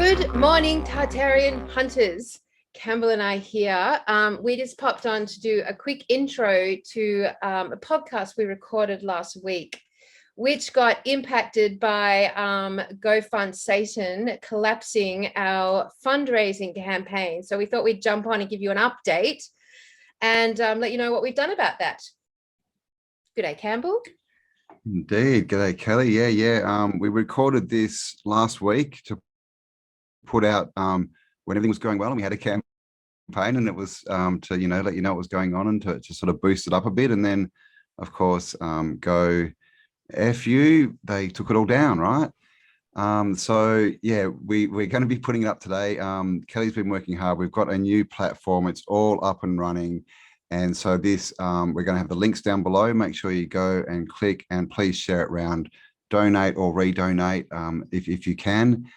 Good morning, Tartarian hunters. Cambell and I here. We just popped on to do a quick intro to a podcast we recorded last week, which got impacted by GoFund Satan collapsing our fundraising campaign. So we thought we'd jump on and give you an update and let you know what we've done about that. Good day, Cambell. Indeed. G'day, Kelly. Yeah. We recorded this last week to put out when everything was going well, and we had a campaign, and it was to let you know what was going on and to sort of boost it up a bit. And then, of course, go F you, they took it all down, right? So yeah, we're going to be putting it up today. Kelly's been working hard. We've got a new platform. It's all up and running. And so this, we're going to have the links down below. Make sure you go and click, and please share it around, donate or redonate if you can.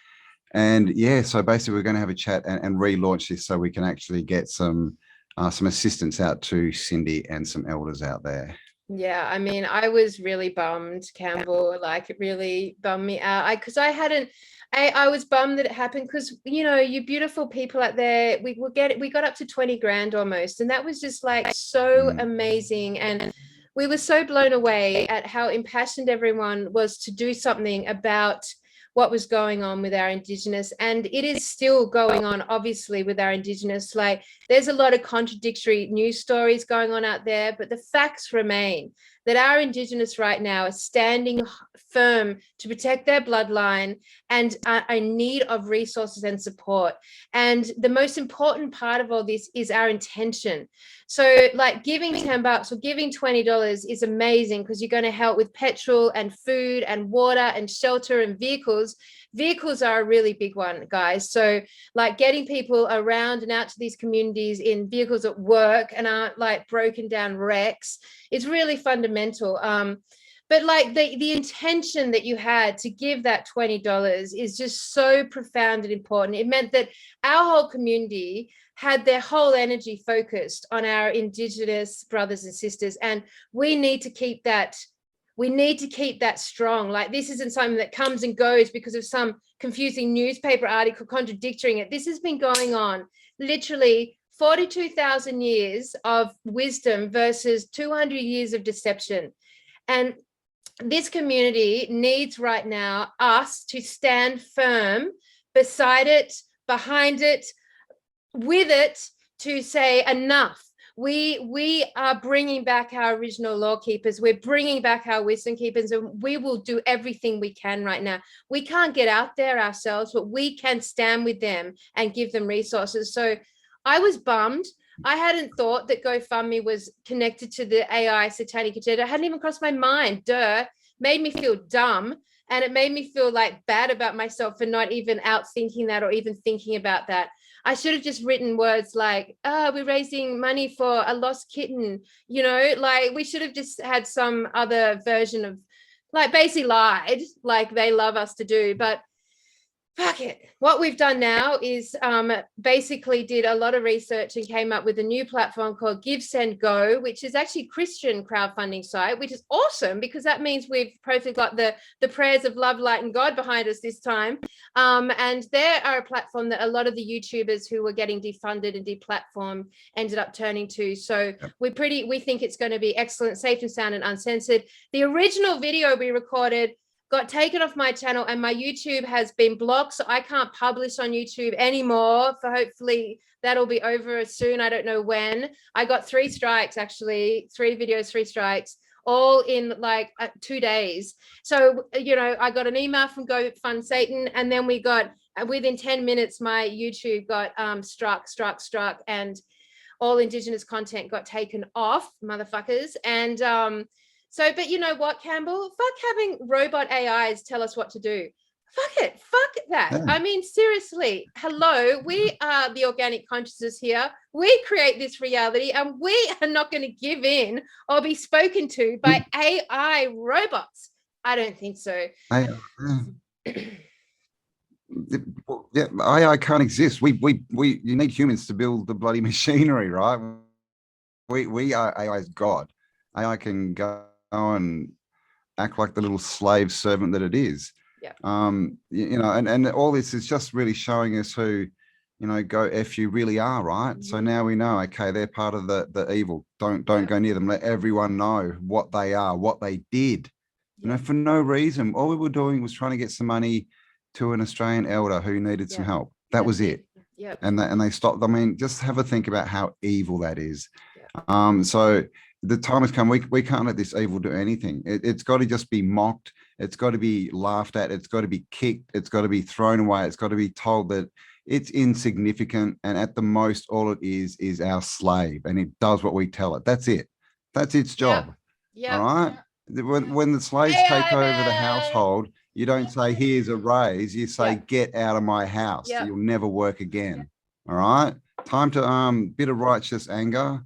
And yeah, so basically we're going to have a chat and relaunch this so we can actually get some assistance out to Cindy and some elders out there. Yeah, I mean, I was really bummed, Cambell. Like, it really bummed me out. Because I was bummed that it happened, because you beautiful people out there, we got up to 20 grand almost, and that was just like so amazing. And we were so blown away at how impassioned everyone was to do something about what was going on with our Indigenous, and it is still going on, obviously, with our Indigenous. Like, there's a lot of contradictory news stories going on out there, but the facts remain that our Indigenous right now are standing firm to protect their bloodline and are in need of resources and support. And the most important part of all this is our intention. So like giving $10 or giving $20 is amazing, because you're going to help with petrol and food and water and shelter and vehicles. Vehicles are a really big one, guys. So like getting people around and out to these communities in vehicles at work and aren't like broken down wrecks is really fundamental. But like the intention that you had to give that $20 is just so profound and important. It meant that our whole community had their whole energy focused on our Indigenous brothers and sisters, and we need to keep that. We need to keep that strong. Like, this isn't something that comes and goes because of some confusing newspaper article contradicting it. This has been going on literally 42,000 years of wisdom versus 200 years of deception. And this community needs right now us to stand firm beside it, behind it, with it, to say enough. We are bringing back our original law keepers. We're bringing back our wisdom keepers, and we will do everything we can right now. We can't get out there ourselves, but we can stand with them and give them resources. So I was bummed. I hadn't thought that GoFundMe was connected to the AI satanic agenda. It hadn't even crossed my mind. Made me feel dumb, and it made me feel like bad about myself for not even outthinking that or even thinking about that. I should have just written words like, we're raising money for a lost kitten, like we should have just had some other version of, like, basically lied like they love us to do. But fuck it. What we've done now is basically did a lot of research and came up with a new platform called Give, Send, Go, which is actually a Christian crowdfunding site, which is awesome, because that means we've probably got the prayers of love, light, and God behind us this time. And they are a platform that a lot of the YouTubers who were getting defunded and deplatformed ended up turning to. So we think it's going to be excellent, safe and sound and uncensored. The original video we recorded got taken off my channel, and my YouTube has been blocked, so I can't publish on YouTube anymore. For hopefully that'll be over soon. I don't know when. I got 3 strikes, actually, 3 videos, 3 strikes, all in like 2 days. So I got an email from GoFund Satan, and then we got, within 10 minutes, my YouTube got struck, and all Indigenous content got taken off, motherfuckers. And so, but you know what, Cambell? Fuck having robot AIs tell us what to do. Fuck it. Fuck that. Yeah. I mean, seriously, hello, we are the organic consciousness here. We create this reality, and we are not going to give in or be spoken to by AI robots. I don't think so. Yeah, AI can't exist. You need humans to build the bloody machinery, right? We are AI's God. AI can go and act like the little slave servant that it is. Yeah. You know, and all this is just really showing us who, you know, go F you really are, right? Mm-hmm. So now we know, okay, they're part of the evil. Don't go near them. Let everyone know what they are, what they did. You know, for no reason. All we were doing was trying to get some money to an Australian elder who needed some help. That was it. Yeah. And they stopped. I mean, just have a think about how evil that is. Yeah. So the time has come. We can't let this evil do anything. It's got to just be mocked. It's got to be laughed at. It's got to be kicked. It's got to be thrown away. It's got to be told that it's insignificant. And at the most, all it is our slave. And it does what we tell it. That's it. That's its job. Yeah. All right. When the slaves take over the household, you don't say, here's a raise. You say, get out of my house. You'll never work again. All right. Time to bit of righteous anger.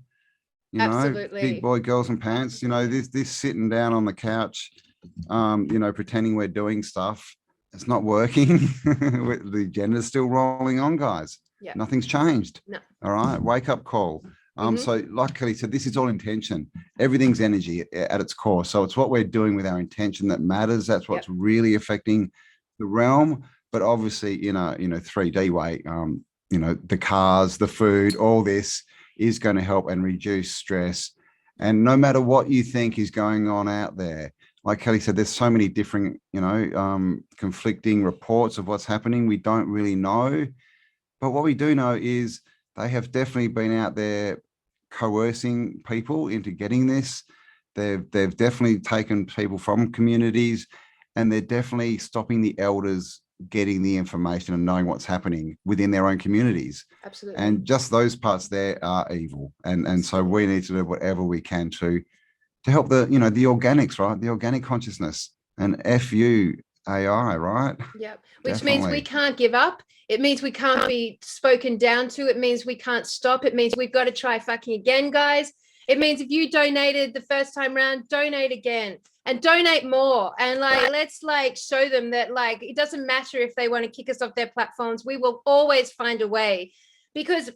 You know, absolutely. big boy girls and pants, you know, this sitting down on the couch, you know, pretending we're doing stuff. It's not working. The agenda's still rolling on, guys. Yeah. Nothing's changed. No. All right. Wake up call. So like Kelly said, this is all intention. Everything's energy at its core. So it's what we're doing with our intention that matters. That's what's really affecting the realm. But obviously, you know, 3D way, you know, the cars, the food, all this is going to help and reduce stress. And no matter what you think is going on out there, like Kelly said, there's so many different, you know, conflicting reports of what's happening. We don't really know. But what we do know is they have definitely been out there coercing people into getting this. They've definitely taken people from communities, and they're definitely stopping the elders getting the information and knowing what's happening within their own communities. Absolutely. And just those parts there are evil. And so we need to do whatever we can to help the, you know, the organics, right? The organic consciousness, and FU AI, right? Yeah. Which means we can't give up. It means we can't be spoken down to. It means we can't stop. It means we've got to try fucking again, guys. It means if you donated the first time round, donate again and donate more. And like, let's like show them that like, it doesn't matter if they want to kick us off their platforms. We will always find a way, because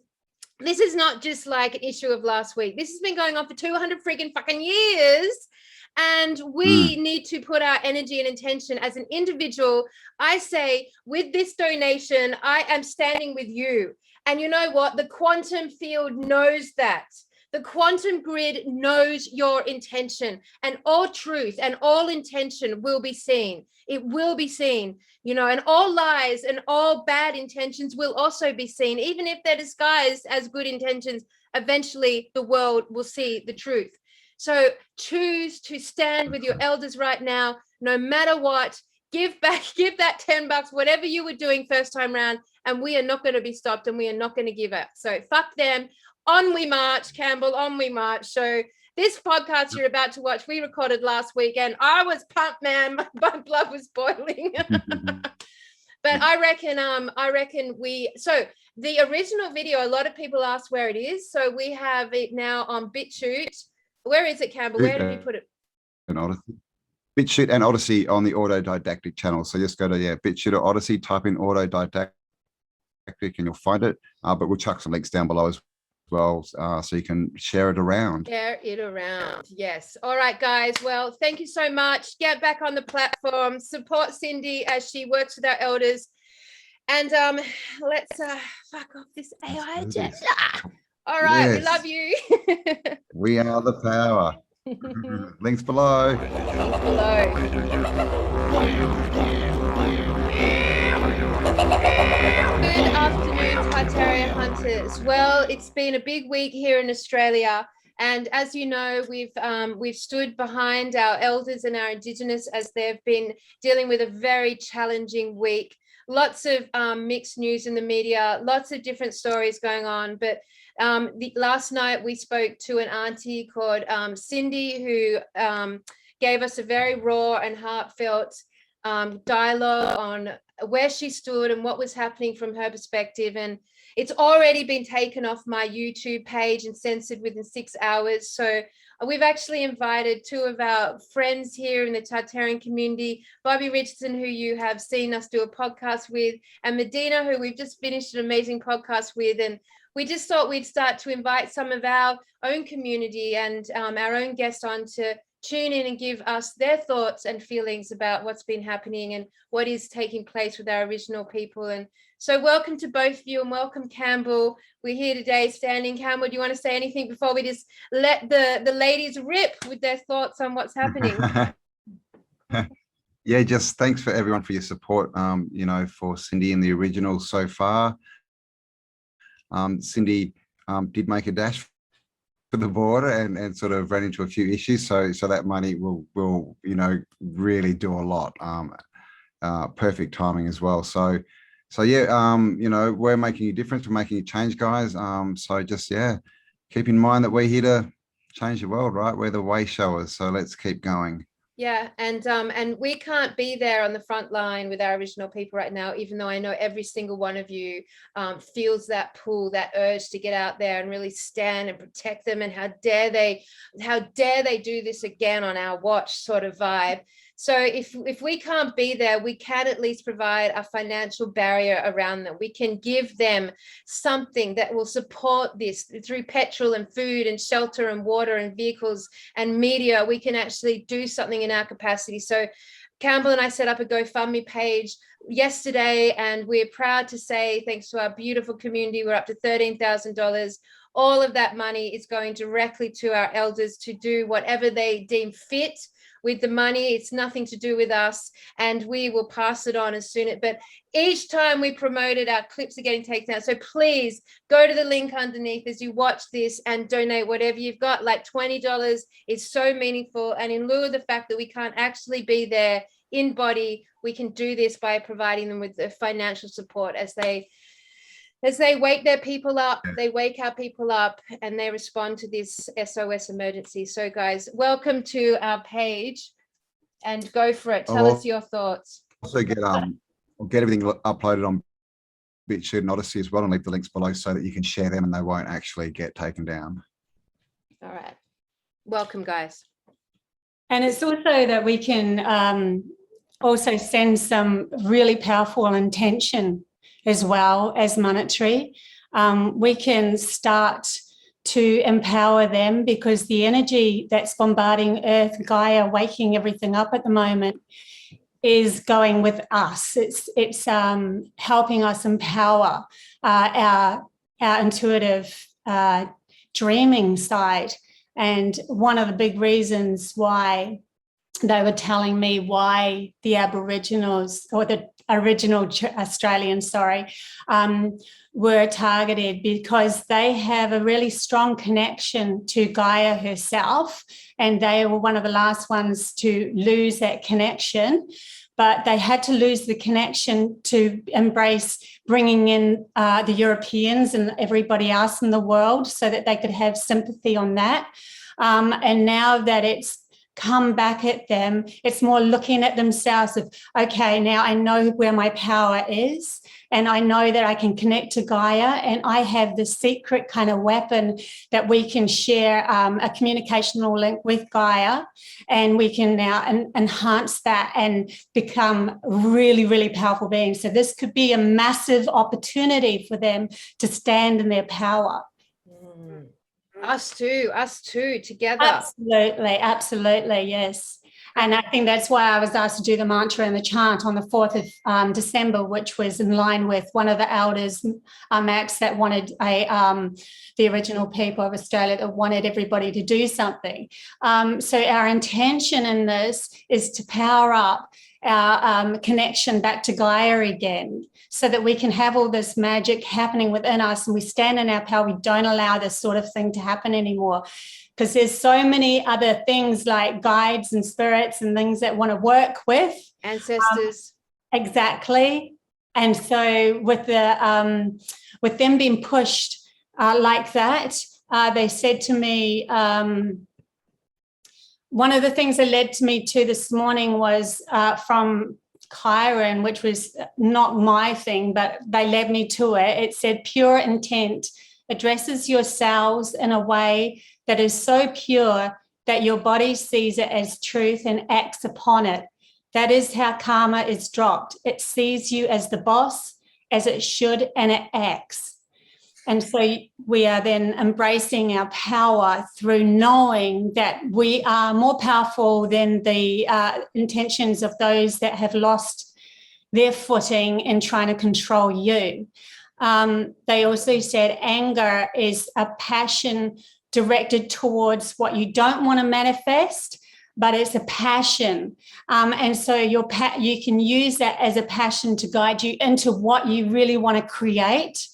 this is not just like an issue of last week. This has been going on for 200 freaking fucking years. And we need to put our energy and intention as an individual. I say, with this donation, I am standing with you. And you know what? The quantum field knows that. The quantum grid knows your intention, and all truth and all intention will be seen. It will be seen, you know, and all lies and all bad intentions will also be seen. Even if they're disguised as good intentions, eventually the world will see the truth. So choose to stand with your elders right now, no matter what. Give back, give that $10, whatever you were doing first time round, and we are not going to be stopped, and we are not going to give up. So fuck them. On we march, Cambell, on we march. So this podcast you're about to watch, we recorded last week, and I was pumped, man. My blood was boiling. But I reckon so the original video, a lot of people asked where it is. So we have it now on Bitchute. Where is it, Cambell? Where did we put it? Bitchute and Odysee on the Autodidactic channel. So just go to Bitchute or Odysee, type in Autodidactic, and you'll find it. But we'll chuck some links down below as well, so you can share it around. Share it around. Yes. All right, guys. Well, thank you so much. Get back on the platform. Support Cindy as she works with our elders. And let's fuck off this AI agenda. All right. Yes. We love you. We are the power. Links below. Links below. Good afternoon, Tartaria hunters. Well, it's been a big week here in Australia, and as you know, we've stood behind our elders and our Indigenous as they've been dealing with a very challenging week. Lots of mixed news in the media, lots of different stories going on. But last night we spoke to an auntie called Cindy, who gave us a very raw and heartfelt dialogue on where she stood and what was happening from her perspective. And it's already been taken off my YouTube page and censored within 6 hours. So we've actually invited two of our friends here in the Tartarian community, Bobbie Richardson, who you have seen us do a podcast with, and Medyhne, who we've just finished an amazing podcast with. And we just thought we'd start to invite some of our own community and our own guests on to tune in and give us their thoughts and feelings about what's been happening and what is taking place with our original people. And so welcome to both of you, and welcome, Cambell. We're here today standing. Cambell, do you want to say anything before we just let the ladies rip with their thoughts on what's happening? Yeah, just thanks for everyone for your support, you know, for Cindy and the original so far. Cindy did make a dash for the border and sort of ran into a few issues. So that money will, you know, really do a lot. Perfect timing as well. So yeah, you know, we're making a difference. We're making a change, guys. So just, yeah, keep in mind that we're here to change the world, right? We're the way showers. So let's keep going. Yeah, and we can't be there on the front line with our original people right now, even though I know every single one of you feels that pull, that urge to get out there and really stand and protect them. And how dare they do this again on our watch, sort of vibe. So if we can't be there, we can at least provide a financial barrier around them. We can give them something that will support this through petrol and food and shelter and water and vehicles and media. We can actually do something in our capacity. So Cambell and I set up a GoFundMe page yesterday, and we're proud to say, thanks to our beautiful community, we're up to $13,000. All of that money is going directly to our elders to do whatever they deem fit with the money. It's nothing to do with us, and we will pass it on as soon as, but each time we promote it, our clips are getting taken out. So please go to the link underneath as you watch this and donate whatever you've got. Like $20 is so meaningful, and in lieu of the fact that we can't actually be there in body, we can do this by providing them with the financial support as they wake their people up. They wake our people up and they respond to this SOS emergency. So guys, welcome to our page and go for it. Tell us your thoughts. Also get everything uploaded on Bitchute and Odysee as well, and leave the links below so that you can share them and they won't actually get taken down. All right. Welcome, guys. And it's also that we can also send some really powerful intention as well as monetary. We can start to empower them, because the energy that's bombarding Earth, Gaia, waking everything up at the moment, is going with us. It's helping us empower our intuitive dreaming side. And one of the big reasons why they were telling me why the Aboriginals, or the original Australians, were targeted, because they have a really strong connection to Gaia herself, and they were one of the last ones to lose that connection. But they had to lose the connection to embrace bringing in the Europeans and everybody else in the world, so that they could have sympathy on that. And now that it's come back at them, it's more looking at themselves of, okay, now I know where my power is, and I know that I can connect to Gaia, and I have the secret kind of weapon that we can share, a communicational link with Gaia, and we can now enhance that and become really, really powerful beings. So this could be a massive opportunity for them to stand in their power. Us too, together. Absolutely, yes. And I think that's why I was asked to do the mantra and the chant on the 4th of December, which was in line with one of the elders, Max, that wanted the original people of Australia, that wanted everybody to do something. So our intention in this is to power up our connection back to Gaia again, so that we can have all this magic happening within us, and we stand in our power. We don't allow this sort of thing to happen anymore, because there's so many other things like guides and spirits and things that want to work with ancestors. Exactly. And so with them being pushed like that, they said to me, one of the things that led to me to this morning was from Chiron, which was not my thing, but they led me to it. It said, pure intent addresses your cells in a way that is so pure that your body sees it as truth and acts upon it. That is how karma is dropped. It sees you as the boss, as it should, and it acts. And so we are then embracing our power through knowing that we are more powerful than the intentions of those that have lost their footing in trying to control you. They also said anger is a passion directed towards what you don't want to manifest, but it's a passion. And so you can use that as a passion to guide you into what you really want to create.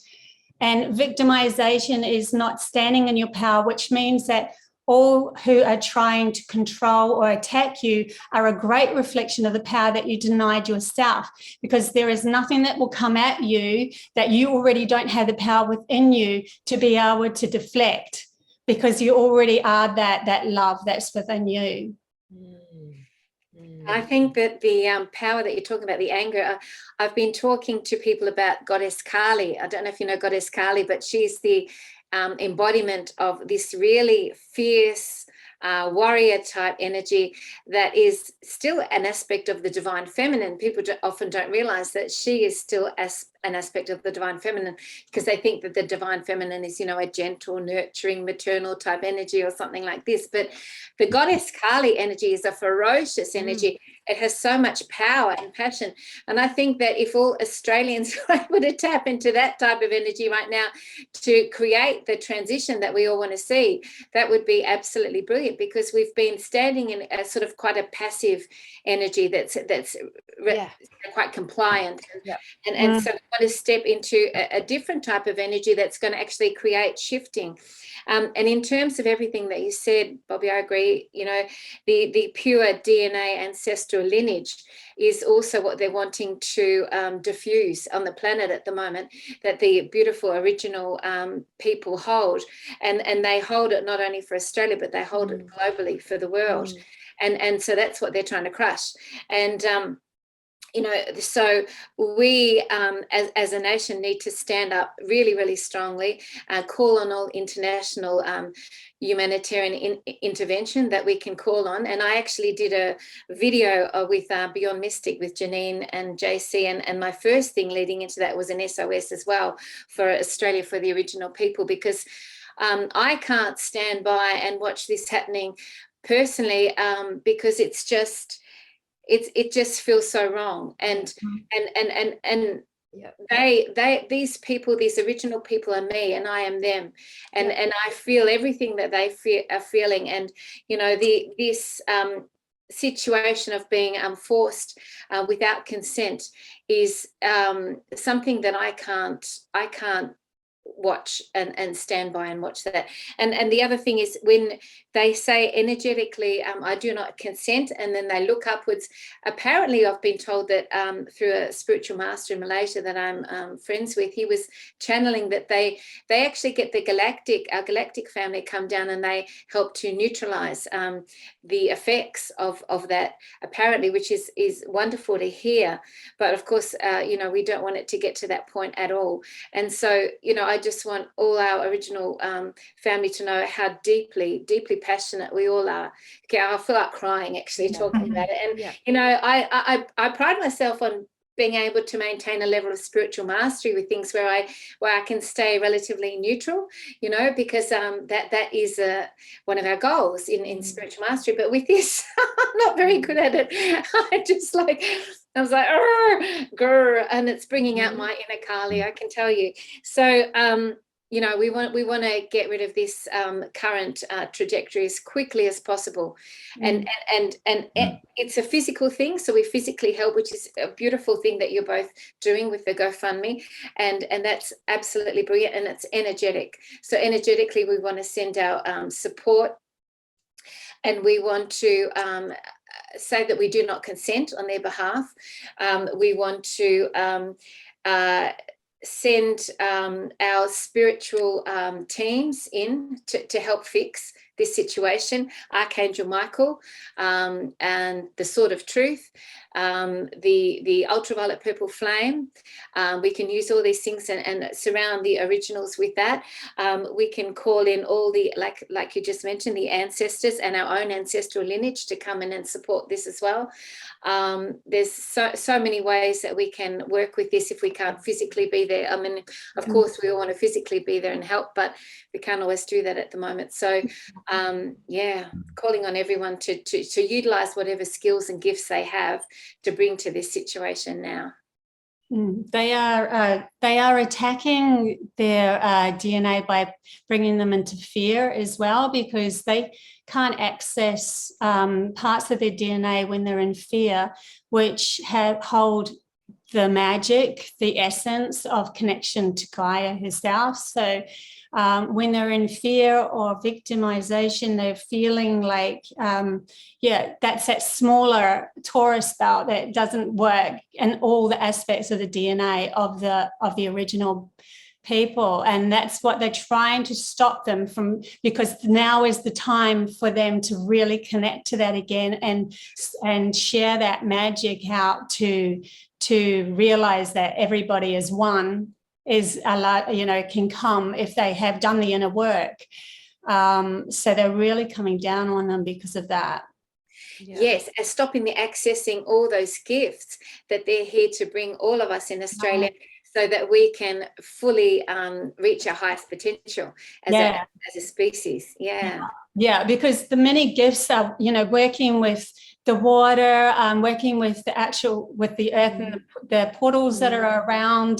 And victimization is not standing in your power, which means that all who are trying to control or attack you are a great reflection of the power that you denied yourself, because there is nothing that will come at you that you already don't have the power within you to be able to deflect, because you already are that love that's within you. I think that the power that you're talking about, the anger, I've been talking to people about Goddess Kali. I don't know if you know Goddess Kali, but she's the embodiment of this really fierce warrior type energy that is still an aspect of the divine feminine. People often don't realize that she is still an aspect of the divine feminine, because they think that the divine feminine is, you know, a gentle, nurturing, maternal type energy or something like this. But the Goddess Kali energy is a ferocious energy. It has so much power and passion. And I think that if all Australians were able to tap into that type of energy right now to create the transition that we all want to see, that would be absolutely brilliant, because we've been standing in a sort of quite a passive energy that's quite compliant. And so we want to step into a different type of energy that's going to actually create shifting. And in terms of everything that you said, Bobbie, I agree. You know, the pure DNA ancestral lineage is also what they're wanting to diffuse on the planet at the moment, that the beautiful original people hold. And they hold it not only for Australia, but they hold it globally for the world. And so that's what they're trying to crush. And you know, so we as a nation need to stand up really, really strongly, call on all international humanitarian intervention that we can call on. And I actually did a video with Beyond Mystic with Janine and JC, and my first thing leading into that was an SOS as well for Australia, for the original people, because I can't stand by and watch this happening personally, because it's just, it just feels so wrong. And these people, these original people are me, and I am them, and I feel everything that they are feeling. And you know, this situation of being forced without consent is something that I can't watch and stand by and watch that. And the other thing is, when they say energetically, I do not consent, and then they look upwards, apparently I've been told that through a spiritual master in Malaysia that I'm friends with, he was channeling that they actually get our galactic family come down, and they help to neutralize the effects of that, apparently, which is wonderful to hear. But of course, you know, we don't want it to get to that point at all. And so, you know, I just want all our original family to know how deeply, deeply passionate we all are. Okay, I feel like crying actually talking about it. And you know, I pride myself on being able to maintain a level of spiritual mastery with things where I can stay relatively neutral, you know, because that is one of our goals in spiritual mastery. But with this, I'm not very good at it. I was like, grr, and it's bringing out my inner Kali, I can tell you. So, you know, we want to get rid of this current trajectory as quickly as possible. And it's a physical thing, so we physically help, which is a beautiful thing that you're both doing with the GoFundMe, and that's absolutely brilliant. And it's energetic. So energetically, we want to send our support, and we want to say that we do not consent on their behalf. We want to send our spiritual teams in to help fix this situation, Archangel Michael, and the Sword of Truth, the ultraviolet purple flame. We can use all these things and surround the originals with that. We can call in all the, like you just mentioned, the ancestors and our own ancestral lineage to come in and support this as well. There's so many ways that we can work with this if we can't physically be there. I mean, of course, we all want to physically be there and help, but we can't always do that at the moment. So, yeah, calling on everyone to utilize whatever skills and gifts they have to bring to this situation now. They are attacking their DNA by bringing them into fear as well, because they can't access parts of their DNA when they're in fear, which hold the magic, the essence of connection to Gaia herself. So when they're in fear or victimization, they're feeling like, that's that smaller Taurus belt that doesn't work in all the aspects of the DNA of the original people. And that's what they're trying to stop them from, because now is the time for them to really connect to that again and share that magic out to realize that everybody is one, is allowed, can come if they have done the inner work. So they're really coming down on them because of that. Yeah. Yes, and stopping the accessing all those gifts that they're here to bring all of us in Australia, so that we can fully reach our highest potential as a species. Yeah, because the many gifts are, working with the water, working with the earth and the portals that are around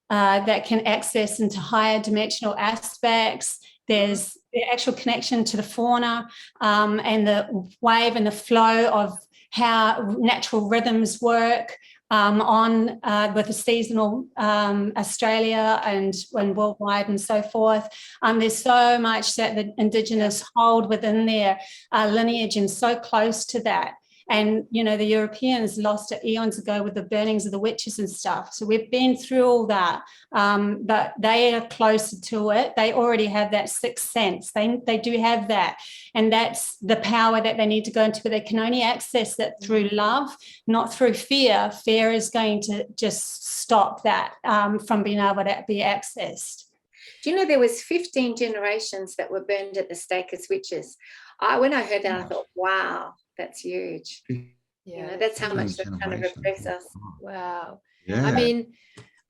that can access into higher dimensional aspects. There's the actual connection to the fauna and the wave and the flow of how natural rhythms work with the seasonal Australia and worldwide and so forth. There's so much that the Indigenous hold within their lineage and so close to that. And, the Europeans lost it eons ago with the burnings of the witches and stuff. So we've been through all that, but they are closer to it. They already have that sixth sense. They do have that. And that's the power that they need to go into, but they can only access that through love, not through fear. Fear is going to just stop that from being able to be accessed. Do you know there was 15 generations that were burned at the stake as witches? When I heard that, I thought, wow, that's huge. Yeah, that's how much they're trying to repress us. Wow. Yeah. I mean,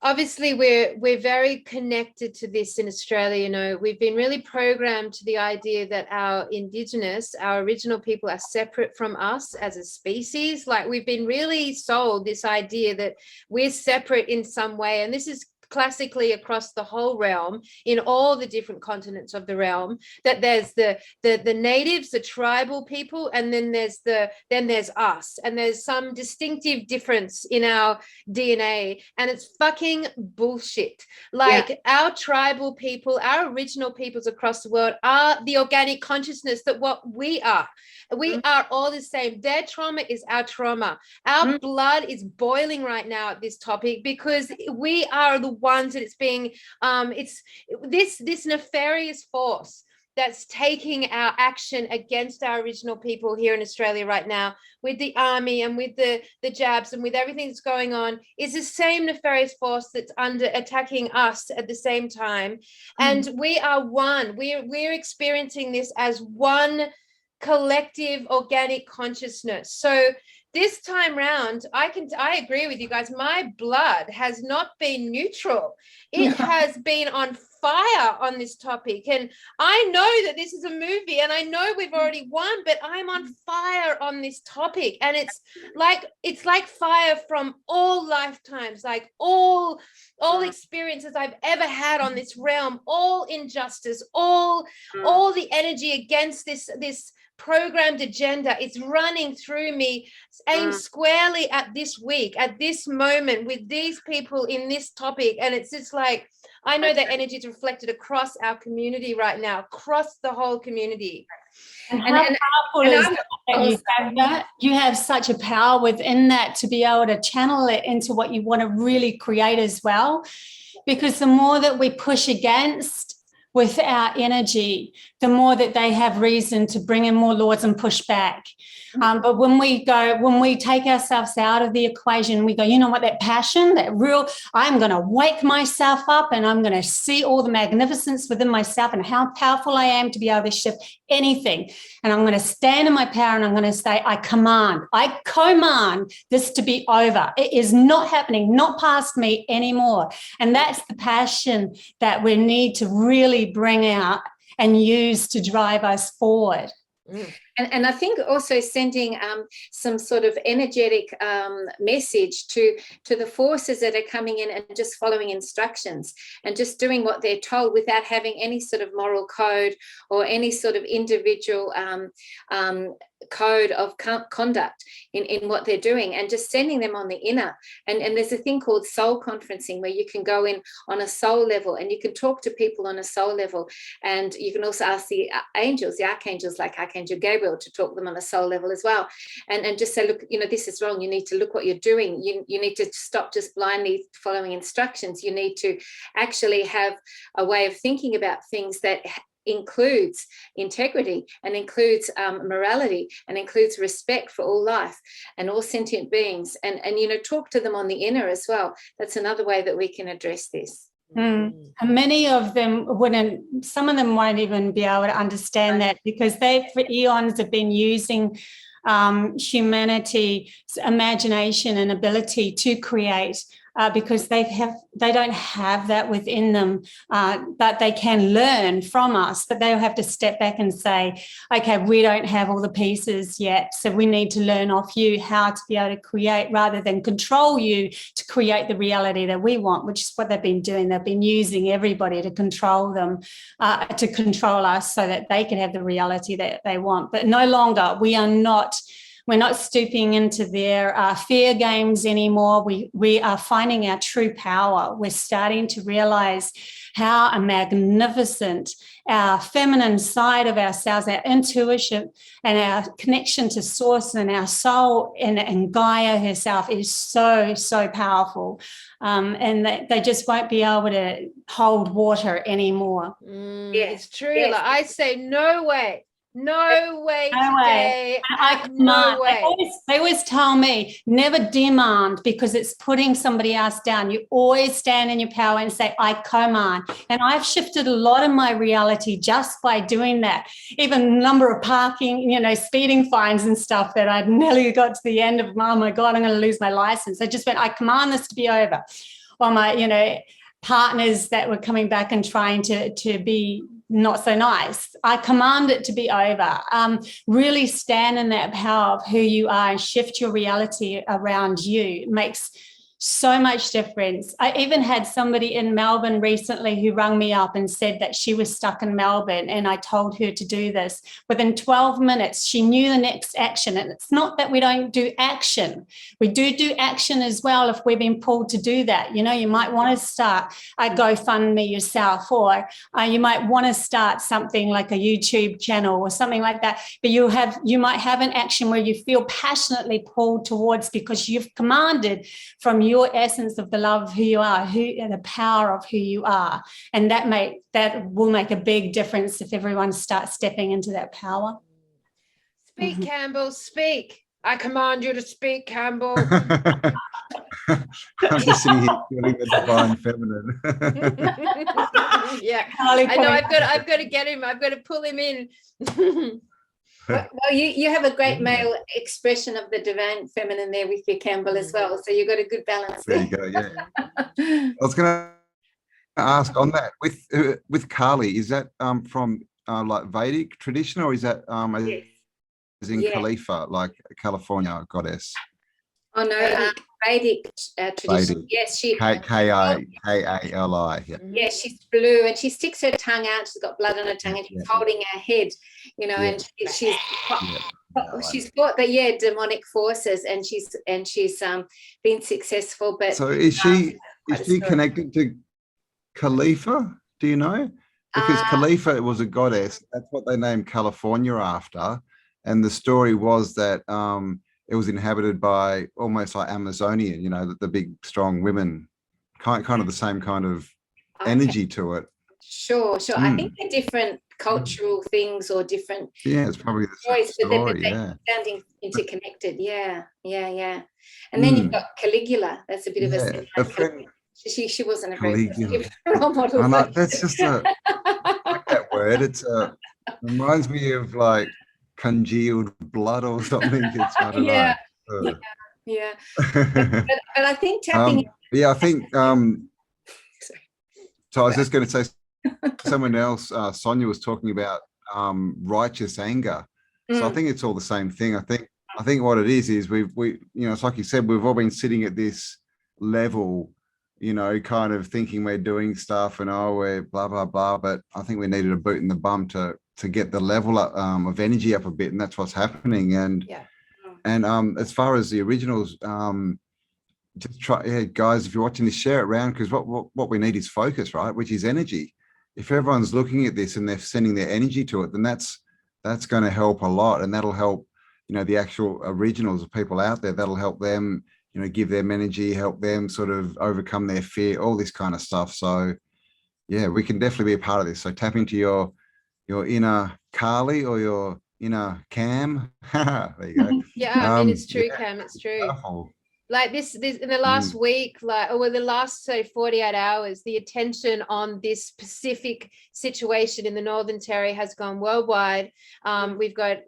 obviously we're very connected to this in Australia. We've been really programmed to the idea that our Indigenous, our original people, are separate from us as a species. Like, we've been really sold this idea that we're separate in some way, and this is classically across the whole realm, in all the different continents of the realm, that there's the natives, the tribal people, and then there's us, and there's some distinctive difference in our DNA, and it's fucking bullshit. Like, our tribal people, our original peoples across the world are the organic consciousness that what we are. We are all the same. Their trauma is our trauma. Our blood is boiling right now at this topic, because we are the ones that it's being it's this nefarious force that's taking our action against our original people here in Australia right now, with the army and with the jabs and with everything that's going on, is the same nefarious force that's attacking us at the same time. And we are one. We're experiencing this as one collective organic consciousness. So this time round, I agree with you guys. My blood has not been neutral. It has been on fire on this topic. And I know that this is a movie, and I know we've already won, but I'm on fire on this topic. And it's like fire from all lifetimes, like all experiences I've ever had on this realm, all injustice, all the energy against this programmed agenda. It's running through me, aimed squarely at this week, at this moment, with these people in this topic. And it's just like, I know that energy is reflected across our community right now, across the whole community. And how powerful is that you have that? You have such a power within that to be able to channel it into what you want to really create as well. Because the more that we push against with our energy, the more that they have reason to bring in more laws and push back. But when we take ourselves out of the equation, we go, you know what, that passion, that real, I'm going to wake myself up and I'm going to see all the magnificence within myself and how powerful I am to be able to shift anything. And I'm going to stand in my power and I'm going to say, I command this to be over. It is not happening, not past me anymore. And that's the passion that we need to really bring out and use to drive us forward. And I think also sending some sort of energetic message to the forces that are coming in and just following instructions and just doing what they're told without having any sort of moral code or any sort of individual code of conduct in what they're doing, and just sending them on the inner. And there's a thing called soul conferencing where you can go in on a soul level and you can talk to people on a soul level, and you can also ask the angels, the archangels like Archangel Gabriel, to talk to them on a soul level as well, and just say, look, you know, this is wrong, you need to look what you're doing, you need to stop just blindly following instructions, you need to actually have a way of thinking about things that includes integrity and includes morality and includes respect for all life and all sentient beings, and you know, talk to them on the inner as well. That's another way that we can address this. And many of them wouldn't, some of them won't even be able to understand that, because they for eons have been using humanity's imagination and ability to create, because they don't have that within them, but they can learn from us, but they'll have to step back and say, okay, we don't have all the pieces yet, so we need to learn off you how to be able to create rather than control you to create the reality that we want, which is what they've been doing. They've been using everybody to control them, to control us so that they can have the reality that they want. But no longer, we're not stooping into their fear games anymore. We are finding our true power. We're starting to realize how magnificent our feminine side of ourselves, our intuition and our connection to source and our soul and Gaia herself is so, so powerful. And they just won't be able to hold water anymore. It's true. Yes. Like I say, no way. No way today. No way. They always tell me, never demand, because it's putting somebody else down. You always stand in your power and say, I command. And I've shifted a lot of my reality just by doing that. Even number of parking, you know, speeding fines and stuff that I'd nearly got to the end of, oh my God, I'm going to lose my license. I just went, I command this to be over. Or my, you know, partners that were coming back and trying to be not so nice. I command it to be over. Really stand in that power of who you are and shift your reality around you. It makes so much difference. I even had somebody in Melbourne recently who rang me up and said that she was stuck in Melbourne, and I told her to do this. Within 12 minutes, she knew the next action. And it's not that we don't do action. We do action as well if we've been pulled to do that. You know, you might want to start a GoFundMe yourself, or you might want to start something like a YouTube channel or something like that. But you might have an action where you feel passionately pulled towards because you've commanded from your essence of the love of who you are, the power of who you are. And that will make a big difference if everyone starts stepping into that power. Speak, Cambell, speak. I command you to speak, Cambell. I'm just sitting here feeling the divine feminine. Yeah, I know. I've got to get him. I've got to pull him in. Well, you have a great male expression of the divine feminine there with your Cambell as well. So you've got a good balance there. There you go, yeah. I was going to ask on that, with Kali, is that from like Vedic tradition, or is that Yes. as in Khalifa, like California goddess? Oh, no, Vedic tradition. Vedic. Yes, she... K-A-L-I. Yeah. Yes, she's blue and she sticks her tongue out. She's got blood on her tongue and she's holding her head, you know, and she's fought the demonic forces, and she's been successful. But so is she connected to Khalifa? Do you know? Because Khalifa was a goddess. That's what they named California after. And the story was that it was inhabited by almost like Amazonian, you know, the big, strong women, kind of the same kind of energy to it. Sure. I think they're different cultural things or different it's probably the same stories, but story, they're sounding interconnected. Yeah. And then you've got Caligula. That's a bit of a friend. She wasn't a very Caligula. positive role model. I like, that's just I like that word. It's reminds me of like congealed blood or something. It's, I don't know. Yeah. But I think tapping. I think. Sorry. So I was just going to say, someone else, Sonia was talking about righteous anger. So I think it's all the same thing. I think what it is we it's like you said, we've all been sitting at this level, kind of thinking we're doing stuff and we're blah blah blah. But I think we needed a boot in the bum to get the level up of energy up a bit, and that's what's happening. And as far as the originals, just try, guys, if you're watching this, share it around, because what we need is focus, right? Which is energy. If everyone's looking at this and they're sending their energy to it, then that's going to help a lot, and that'll help, the actual originals of people out there. That'll help them, give them energy, help them sort of overcome their fear, all this kind of stuff. So, yeah, we can definitely be a part of this. So tap into your inner Carly or your inner Cam. There you go. Yeah, I mean, it's true, Cam. It's true. Powerful. Like this in the last week, the last, say, 48 hours, the attention on this specific situation in the Northern Territory has gone worldwide. We've got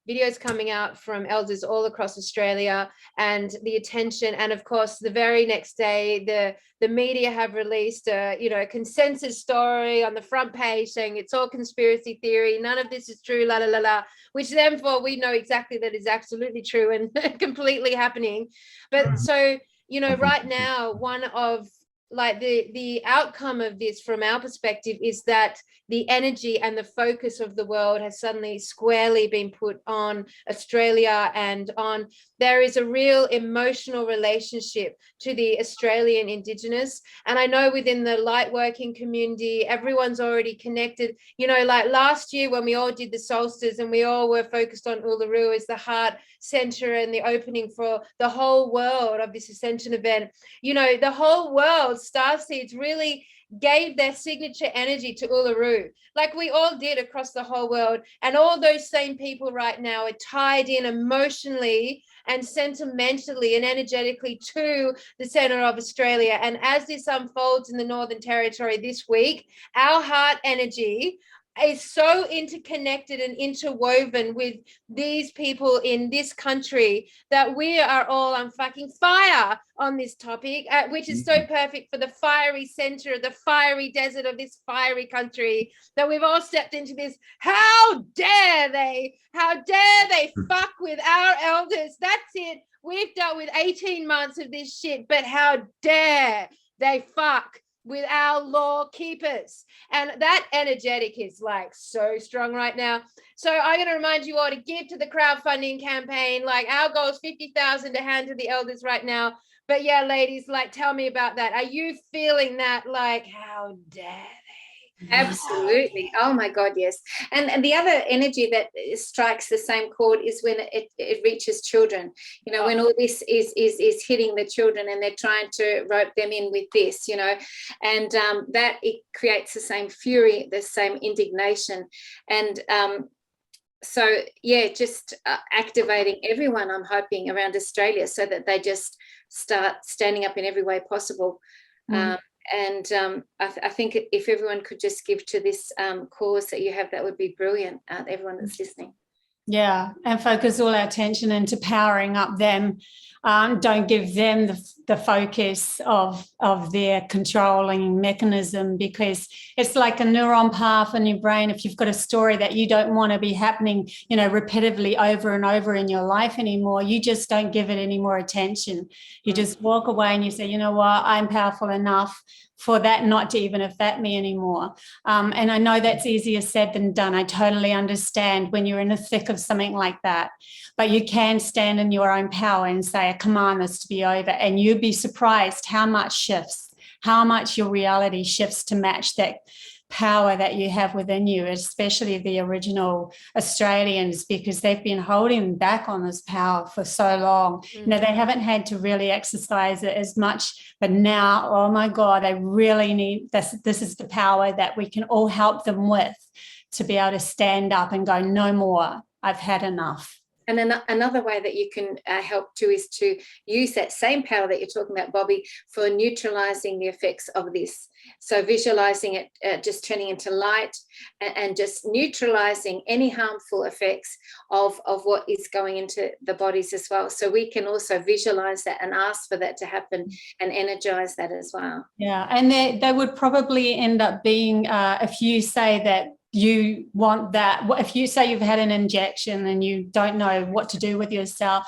videos coming out from elders all across Australia, and the attention, and of course the very next day the media have released a consensus story on the front page saying it's all conspiracy theory, none of this is true, la la la la, which therefore we know exactly that is absolutely true and completely happening. But so right now, one of the outcome of this from our perspective is that the energy and the focus of the world has suddenly squarely been put on Australia, and there is a real emotional relationship to the Australian Indigenous. And I know within the light working community, everyone's already connected. Like last year when we all did the solstice and we all were focused on Uluru as the heart center and the opening for the whole world of this ascension event, the whole world, starseeds really gave their signature energy to Uluru, like we all did across the whole world. And all those same people right now are tied in emotionally and sentimentally and energetically to the center of Australia. And as this unfolds in the Northern Territory this week, our heart energy is so interconnected and interwoven with these people in this country that we are all on fucking fire on this topic, which is so perfect for the fiery center, the fiery desert of this fiery country, that we've all stepped into this. How dare they fuck with our elders? That's it. We've dealt with 18 months of this shit, but how dare they fuck with our law keepers? And that energetic is so strong right now. So I'm going to remind you all to give to the crowdfunding campaign. Our goal is 50,000 to hand to the elders right now. But yeah, ladies, tell me about that. Are you feeling that? How dare they? Absolutely. Oh my God, yes. And the other energy that strikes the same chord is when it reaches children. When all this is hitting the children and they're trying to rope them in with this, and that it creates the same fury, the same indignation. And so yeah, just activating everyone, I'm hoping, around Australia, so that they just start standing up in every way possible. And I think if everyone could just give to this cause that you have, that would be brilliant, everyone that's listening. Yeah, and focus all our attention into powering up them. Don't give them the focus of their controlling mechanism, because it's like a neuron path in your brain. If you've got a story that you don't want to be happening, repetitively over and over in your life anymore, you just don't give it any more attention. You just walk away and you say, you know what, I'm powerful enough for that not to even affect me anymore. And I know that's easier said than done. I totally understand when you're in the thick of something like that. But you can stand in your own power and say, I command this to be over. And you'd be surprised how much shifts, how much your reality shifts to match power that you have within you, especially the original Australians, because they've been holding back on this power for so long. You know, they haven't had to really exercise it as much, but now, oh my God, they really need this. This is the power that we can all help them with, to be able to stand up and go, no more, I've had enough. And another way that you can help too is to use that same power that you're talking about, Bobbie, for neutralizing the effects of this. So visualizing it just turning into light and just neutralizing any harmful effects of what is going into the bodies as well. So we can also visualize that and ask for that to happen and energize that as well. Yeah, and they would probably end up being, if you say that you want that, if you say you've had an injection and you don't know what to do with yourself,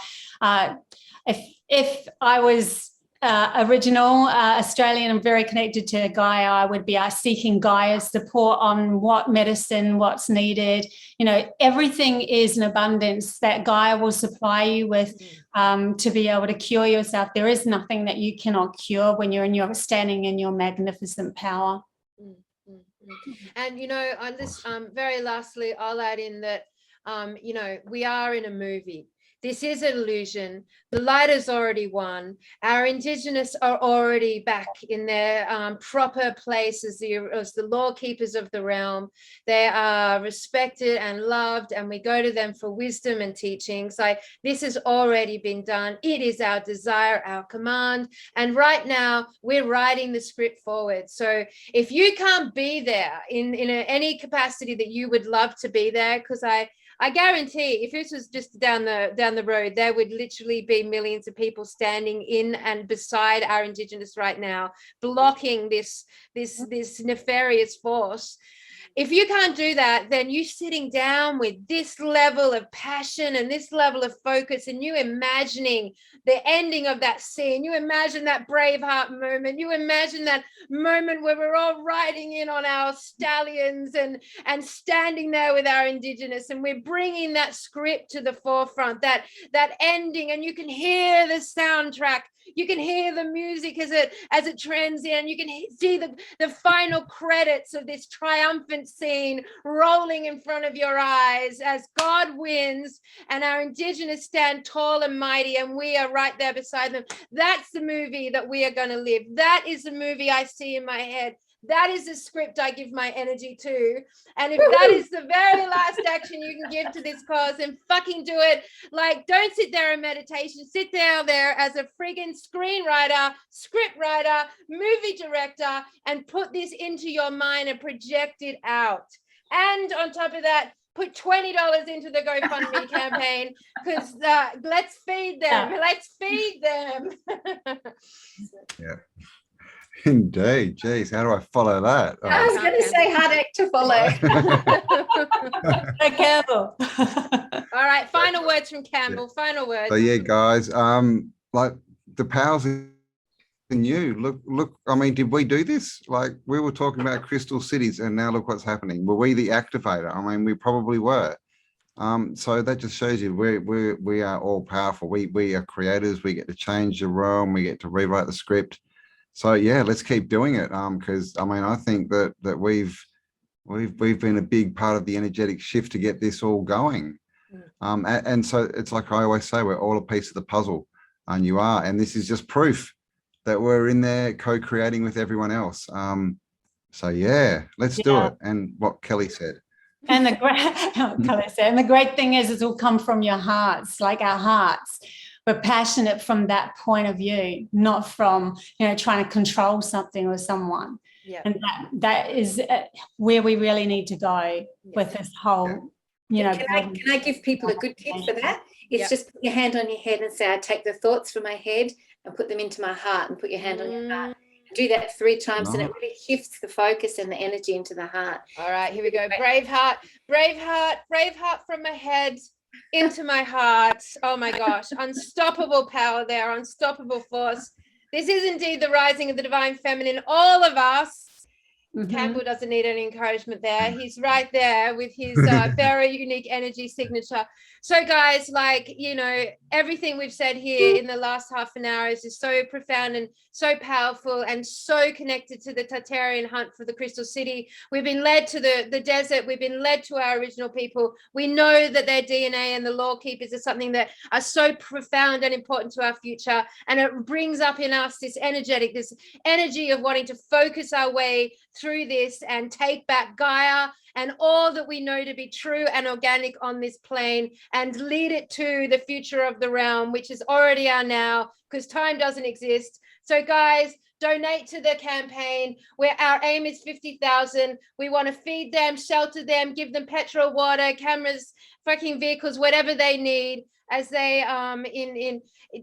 if I was original Australian and very connected to Gaia, I would be seeking Gaia's support on what medicine, what's needed. You know, everything is in abundance that Gaia will supply you with to be able to cure yourself. There is nothing that you cannot cure when you're standing in your magnificent power. And, you know, on this, very lastly, I'll add in that, you know, we are in a movie. This is an illusion. The light has already won. Our Indigenous are already back in their proper place as the law keepers of the realm. They are respected and loved, and we go to them for wisdom and teachings. Like, this has already been done. It is our desire, our command. And right now, we're writing the script forward. So if you can't be there in any capacity that you would love to be there, because I guarantee if this was just down the road, there would literally be millions of people standing in and beside our Indigenous right now, blocking this nefarious force. If you can't do that, then you sitting down with this level of passion and this level of focus, and you imagining the ending of that scene, you imagine that Braveheart moment, you imagine that moment where we're all riding in on our stallions and standing there with our Indigenous, and we're bringing that script to the forefront, that ending, and you can hear the soundtrack. You can hear the music as it trends in. You can see the final credits of this triumphant scene rolling in front of your eyes as God wins and our Indigenous stand tall and mighty, and we are right there beside them. That's the movie that we are going to live. That is the movie I see in my head. That is the script I give my energy to. And if that is the very last action you can give to this cause, then fucking do it. Like, don't sit there in meditation. Sit down there as a friggin' screenwriter, script writer, movie director, and put this into your mind and project it out. And on top of that, put $20 into the GoFundMe campaign, because let's feed them. Let's feed them. Yeah. Indeed. Geez, how do I follow that? Oh. I was going to say hard act to follow. Be careful. All right, final words from Cambell. Yeah. Final words. So yeah, guys, like, the powers in you. Look. I mean, did we do this? Like, we were talking about crystal cities, and now look what's happening. Were we the activator? I mean, we probably were. So that just shows you we are all powerful. We are creators. We get to change the realm. We get to rewrite the script. So yeah, let's keep doing it. Because I mean, I think that we've been a big part of the energetic shift to get this all going. And so it's like I always say, we're all a piece of the puzzle, and you are. And this is just proof that we're in there co-creating with everyone else. So yeah, let's do it. And what Kelly said. And the great thing is, it will come from your hearts, like our hearts. We're passionate from that point of view, not from, trying to control something or someone. Yeah. And that is where we really need to go with this whole, Can I give people a good tip for that? It's just put your hand on your head and say, I take the thoughts from my head and put them into my heart, and put your hand on your heart. Do that 3 times, and it really shifts the focus and the energy into the heart. All right, here we go. Braveheart, Braveheart, Braveheart from my head into my heart. Oh my gosh, unstoppable power there, unstoppable force. This is indeed the rising of the divine feminine, all of us. Cambell doesn't need any encouragement there. He's right there with his very unique energy signature. So guys, like, you know, everything we've said here in the last half an hour is just so profound and so powerful and so connected to the Tartarian hunt for the Crystal City. We've been led to the desert. We've been led to our original people. We know that their DNA and the law keepers is something that are so profound and important to our future. And it brings up in us this energy of wanting to focus our way through this and take back Gaia and all that we know to be true and organic on this plane, and lead it to the future of the realm, which is already our now, because time doesn't exist. So guys, donate to the campaign, where our aim is 50,000. We want to feed them, shelter them, give them petrol, water, cameras, fucking vehicles, whatever they need, as they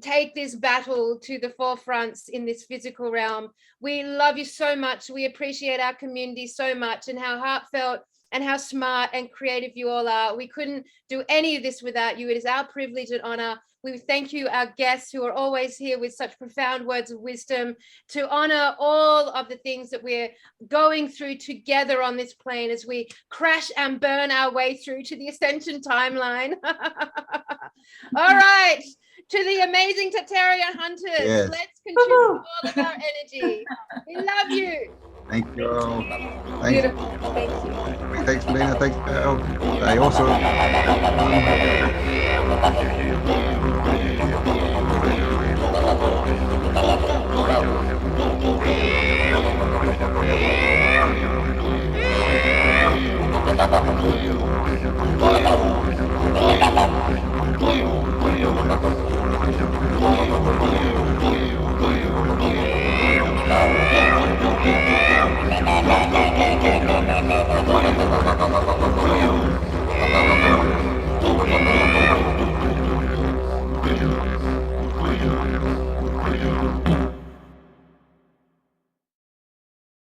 take this battle to the forefronts in this physical realm. We love you so much. We appreciate our community so much, and how heartfelt and how smart and creative you all are. We couldn't do any of this without you. It is our privilege and honor. We thank you, our guests, who are always here with such profound words of wisdom, to honor all of the things that we're going through together on this plane as we crash and burn our way through to the ascension timeline. All right, to the amazing Tartarian hunters, Yes. let's contribute all of our energy. We love you. Thank you all. Thanks. Beautiful. Thank you. Thanks, Medyhne. Thanks, Cambell. Stay awesome.